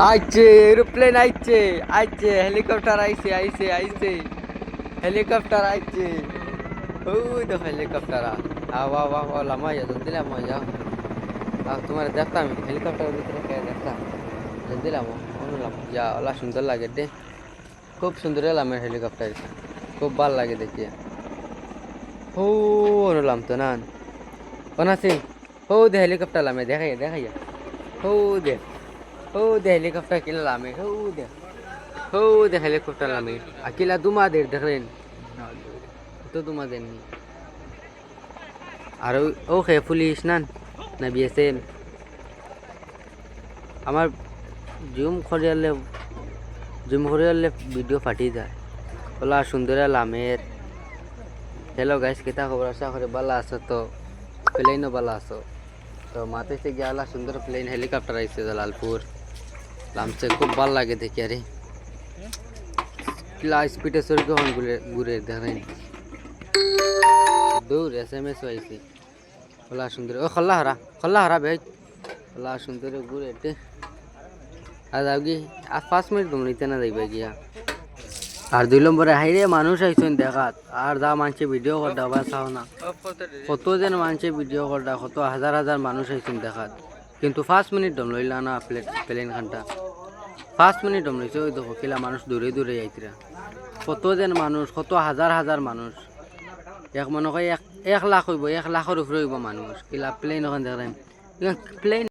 আইছে এরোপ্লেন আইছে আইছে হেলিকপ্টার আইছে আইছে আইছে হেলিকপ্টার আইছে ওই দেখো হেলিকপ্টার আওয়া আওয়া আওয়া লামা জলদি লামা যাও তোমার দেখতাম হেলিকপ্টারের ভিতরে কে দেখতাম জলদি লামো অনুলাম যা ওলা সুন্দর লাগে দে খুব সুন্দর এলাম হেলিকপ্টার খুব ভাল লাগে দেখিয়ে ও অনুলাম তো না কোনাসি ও দে হেলিকপ্টার লামে দেখাইয়া দেখাইয়া ও দে হেলিকপ্টার কিলা লামে ও দে হেলিকপ্টার লামে আকিলা তোমাদের দেখলেন তো তোমাদের নি আর ও খে পুলিশ না বিএসএফ আমার জুম করিয়ালে ভিডিও ফাটি যায় ওলা সুন্দর লামের হ্যালো গাইস কেতা খবর আশা করে ভালো আছো তো প্লেনও ভালো আছো তো মাথায় গিয়ে আলা সুন্দর প্লেন হেলিকপ্টার আইছে জালালপুর লামছে খুব ভালো লাগে দেখি আরে কিলা স্পিডে সরি কখন ঘুরে দেখেন দূর SMS আইছে ওলা সুন্দর ও খল্লা হারা ভাই ওলা সুন্দর ঘুরে আর যাবি আর 5 মিনিট দমনিতে না যাইবা গিয়া আর 2 নম্বরে হাইরে মানুষ আইছেন দেখাত আর যা মানছে ভিডিও করতে আবার চাও না কত যেন মানছে ভিডিও করতে কত হাজার হাজার মানুষ আইছেন দেখাত কিন্তু 5 মিনিট দম লইলা না প্লেন খানটা 5 মিনিট দম লইছে ওই দেখো কিলা মানুষ দূরে দূরে আইতরা কত যেন মানুষ কত হাজার হাজার মানুষ এক মনে হয় 1 লাখ হইব 1 লাখের উপরে হইব মানুষ কিলা প্লেন ওখান দেখেন প্লেন